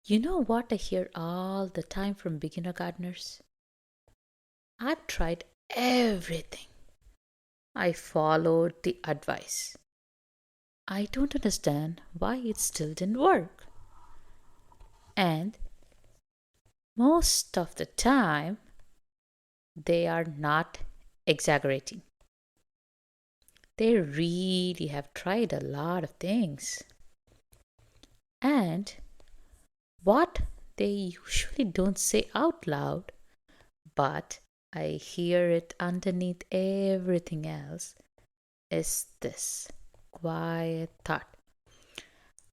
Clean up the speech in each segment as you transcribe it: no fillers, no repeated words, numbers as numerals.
You know what I hear all the time from beginner gardeners? I've tried everything. I followed the advice. I don't understand why it still didn't work. And most of the time, they are not exaggerating. They really have tried a lot of things. And what they usually don't say out loud, but I hear it underneath everything else, is this quiet thought.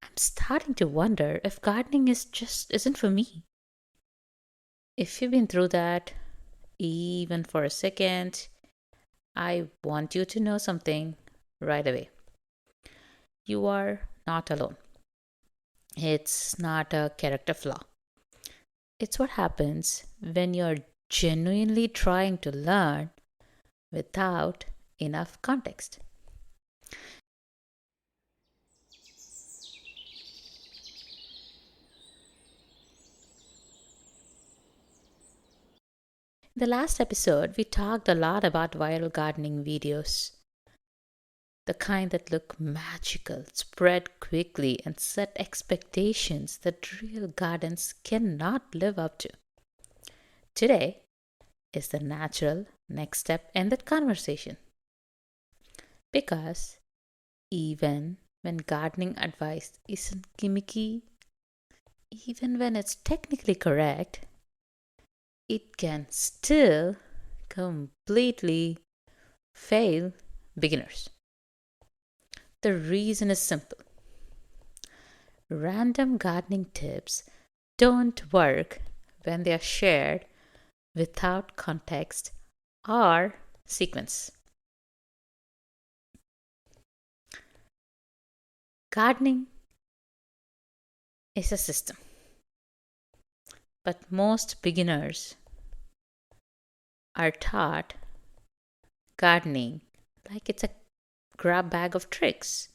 I'm starting to wonder if gardening is just isn't for me. If you've been through that, even for a second, I want you to know something right away. You are not alone. It's not a character flaw. It's what happens when you're genuinely trying to learn without enough context. In the last episode, we talked a lot about viral gardening videos, the kind that look magical, spread quickly, and set expectations that real gardens cannot live up to. Today is the natural next step in that conversation because even when gardening advice isn't gimmicky, even when it's technically correct, it can still completely fail beginners. The reason is simple: random gardening tips don't work when they are shared without context or sequence. Gardening is a system, but most beginners are taught gardening like it's a grab bag of tricks.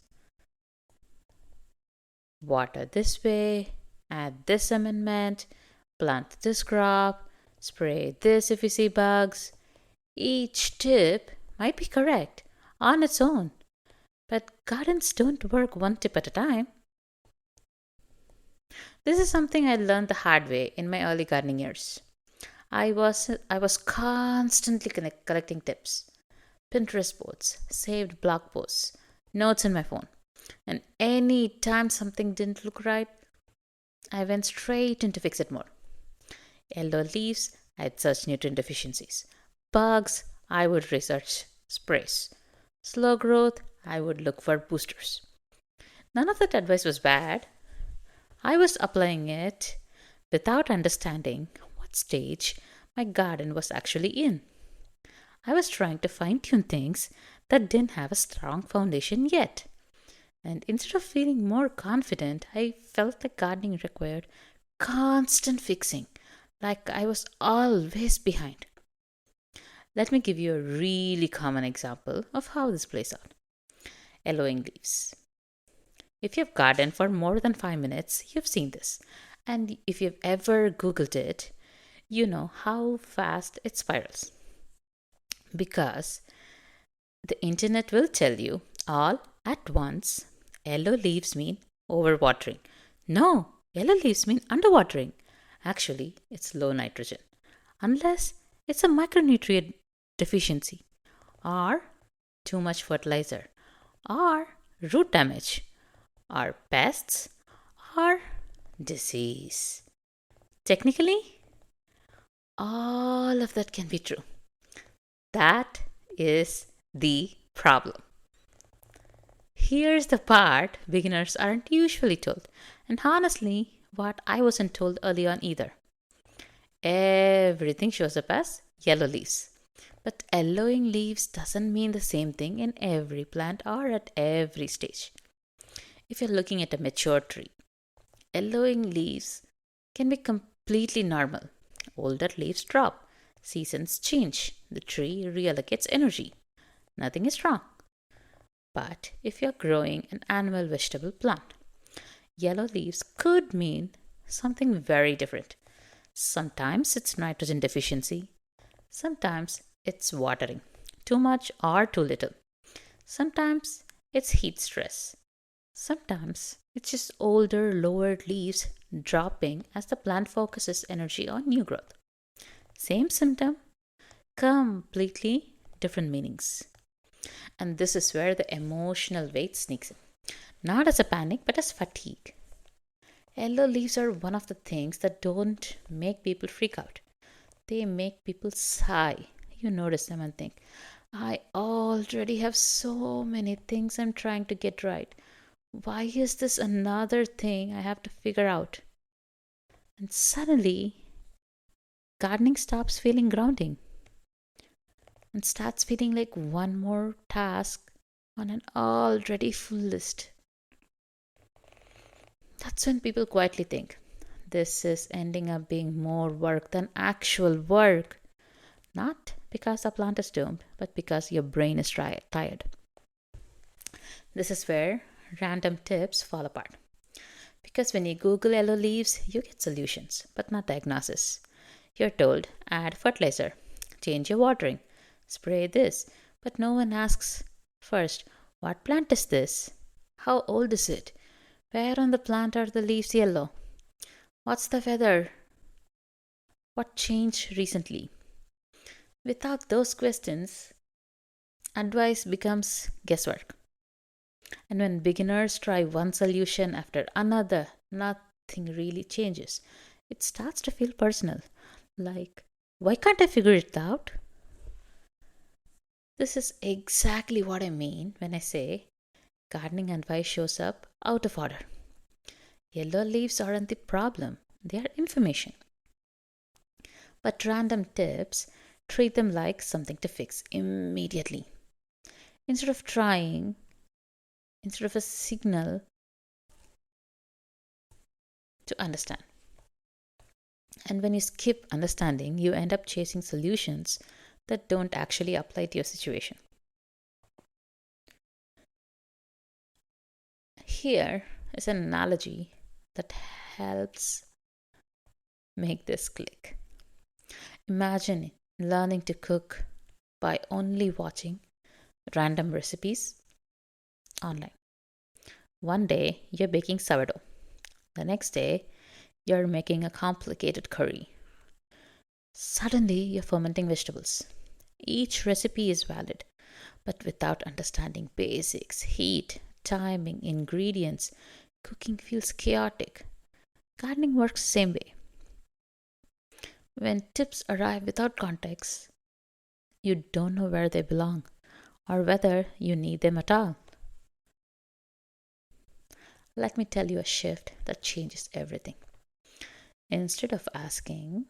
Water this way, add this amendment, plant this crop, spray this if you see bugs. Each tip might be correct on its own, but gardens don't work one tip at a time. This is something I learned the hard way in my early gardening years. I was constantly collecting tips, Pinterest boards, saved blog posts, notes in my phone. And any time something didn't look right, I went straight into fix it mode. Yellow leaves, I'd search nutrient deficiencies. Bugs, I would research sprays. Slow growth, I would look for boosters. None of that advice was bad. I was applying it without understanding what stage my garden was actually in. I was trying to fine tune things that didn't have a strong foundation yet. And instead of feeling more confident, I felt like gardening required constant fixing, like I was always behind. Let me give you a really common example of how this plays out. Yellowing leaves. If you've gardened for more than 5 minutes, you've seen this. And if you've ever Googled it, you know how fast it spirals. Because the internet will tell you all at once yellow leaves mean overwatering. No, yellow leaves mean underwatering. Actually, it's low nitrogen. Unless it's a micronutrient deficiency, or too much fertilizer, or root damage, or pests, or disease. Technically, all of that can be true. That is the problem. Here's the part beginners aren't usually told, and honestly, what I wasn't told early on either. Everything shows up as yellow leaves. But yellowing leaves doesn't mean the same thing in every plant or at every stage. If you're looking at a mature tree, yellowing leaves can be completely normal. Older leaves drop, seasons change, the tree reallocates energy. Nothing is wrong. But if you're growing an annual vegetable plant, yellow leaves could mean something very different. Sometimes it's nitrogen deficiency, sometimes it's watering, too much or too little. Sometimes it's heat stress. Sometimes it's just older, lowered leaves dropping as the plant focuses energy on new growth. Same symptom, completely different meanings. And this is where the emotional weight sneaks in. Not as a panic, but as fatigue. Yellow leaves are one of the things that don't make people freak out. They make people sigh. You notice them and think, I already have so many things I'm trying to get right. Why is this another thing I have to figure out? And suddenly, gardening stops feeling grounding and starts feeling like one more task on an already full list. That's when people quietly think this is ending up being more work than actual work. Not because the plant is doomed, but because your brain is tired. This is where random tips fall apart. Because when you Google yellow leaves, you get solutions, but not diagnosis. You're told add fertilizer, change your watering, spray this, but no one asks first what plant is this? How old is it? Where on the plant are the leaves yellow? What's the weather? What changed recently? Without those questions, advice becomes guesswork. And when beginners try one solution after another, nothing really changes. It starts to feel personal. Like, why can't I figure it out? This is exactly what I mean when I say gardening advice shows up out of order. Yellow leaves aren't the problem, they are information. But random tips treat them like something to fix immediately. Instead of trying, instead of a signal to understand. And when you skip understanding, you end up chasing solutions that don't actually apply to your situation. Here is an analogy that helps make this click. Imagine learning to cook by only watching random recipes online. One day you're baking sourdough, the next day you're making a complicated curry. Suddenly you're fermenting vegetables. Each recipe is valid, but without understanding basics, heat, timing, ingredients, cooking feels chaotic. Gardening works the same way. When tips arrive without context, you don't know where they belong or whether you need them at all. Let me tell you a shift that changes everything. Instead of asking,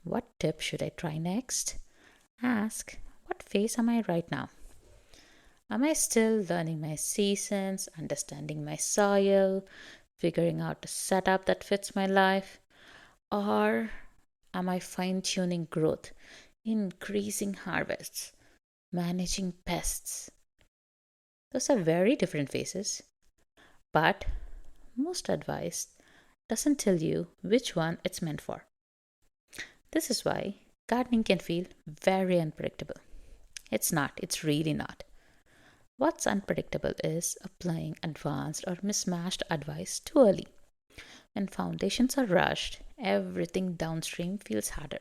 what tip should I try next? Ask, what phase am I right now? Am I still learning my seasons, understanding my soil, figuring out a setup that fits my life? Or am I fine tuning growth, increasing harvests, managing pests? Those are very different phases, but most advice doesn't tell you which one it's meant for. This is why gardening can feel very unpredictable. It's not, it's really not. What's unpredictable is applying advanced or mismatched advice too early. When foundations are rushed, everything downstream feels harder.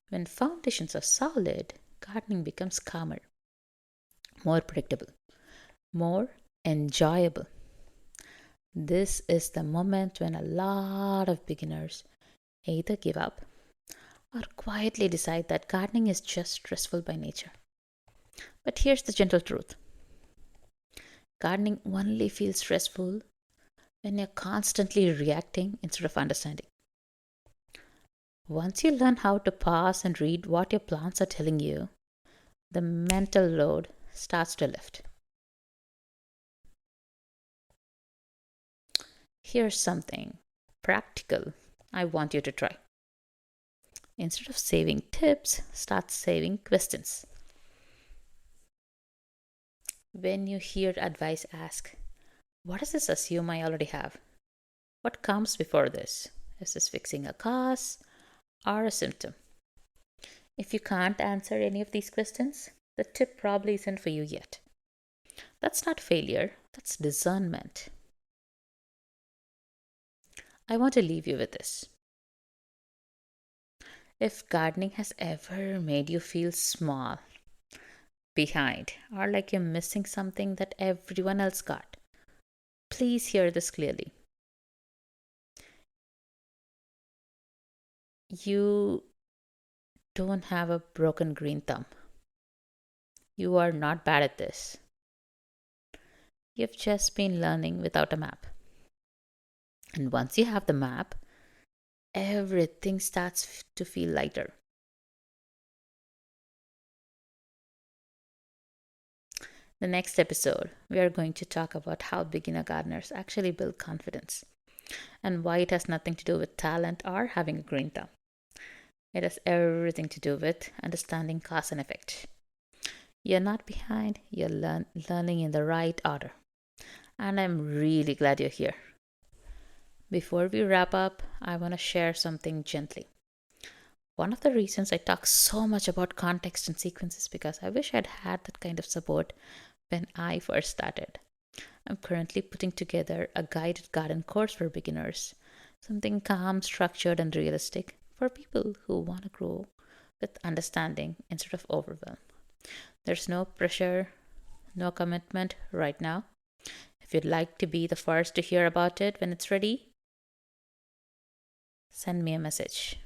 When foundations are solid, gardening becomes calmer, more predictable, more enjoyable. This is the moment when a lot of beginners either give up or quietly decide that gardening is just stressful by nature. But here's the gentle truth: gardening only feels stressful when you're constantly reacting instead of understanding. Once you learn how to pause and read what your plants are telling you, the mental load starts to lift. Here's something practical I want you to try. Instead of saving tips, start saving questions. When you hear advice, ask, what does this assume I already have? What comes before this? Is this fixing a cause or a symptom? If you can't answer any of these questions, the tip probably isn't for you yet. That's not failure, that's discernment. I want to leave you with this. If gardening has ever made you feel small, behind, or like you're missing something that everyone else got, please hear this clearly. You don't have a broken green thumb. You are not bad at this. You've just been learning without a map. And once you have the map, everything starts to feel lighter. The next episode, we are going to talk about how beginner gardeners actually build confidence and why it has nothing to do with talent or having a green thumb. It has everything to do with understanding cause and effect. You're not behind, you're learning in the right order. And I'm really glad you're here. Before we wrap up, I want to share something gently. One of the reasons I talk so much about context and sequence is because I wish I'd had that kind of support when I first started. I'm currently putting together a guided garden course for beginners, something calm, structured, and realistic for people who want to grow with understanding instead of overwhelm. There's no pressure, no commitment right now. If you'd like to be the first to hear about it when it's ready, send me a message.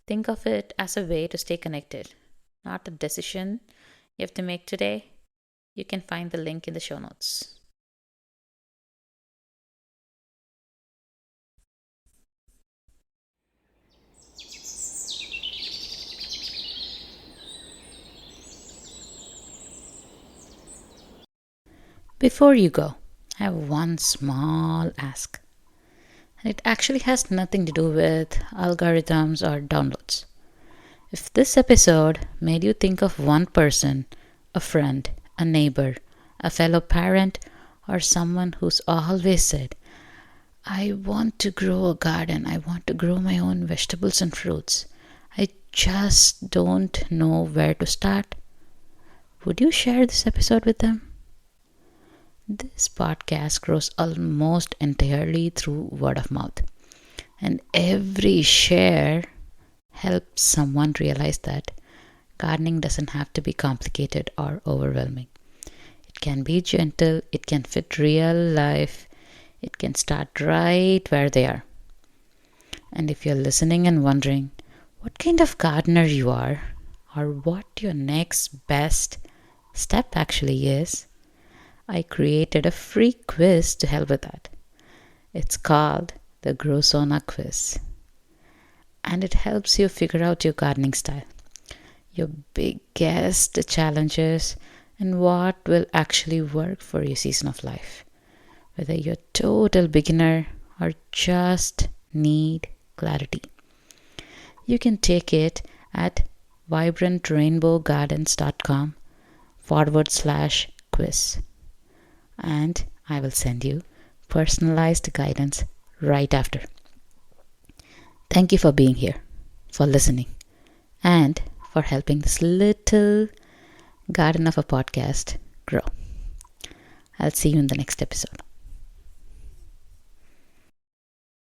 Think of it as a way to stay connected, not a decision you have to make today. You can find the link in the show notes. Before you go, I have one small ask. And it actually has nothing to do with algorithms or downloads. If this episode made you think of one person, a friend, a neighbor, a fellow parent, or someone who's always said, I want to grow a garden, I want to grow my own vegetables and fruits, I just don't know where to start, would you share this episode with them? This podcast grows almost entirely through word of mouth, and every share helps someone realize that gardening doesn't have to be complicated or overwhelming. It can be gentle, it can fit real life, it can start right where they are. And if you're listening and wondering what kind of gardener you are, or what your next best step actually is, I created a free quiz to help with that. It's called the Growzona Quiz. And it helps you figure out your gardening style, your biggest challenges, and what will actually work for your season of life. Whether you're a total beginner or just need clarity. You can take it at vibrantrainbowgardens.com/quiz. And I will send you personalized guidance right after. Thank you for being here, for listening, and for helping this little garden of a podcast grow. I'll see you in the next episode.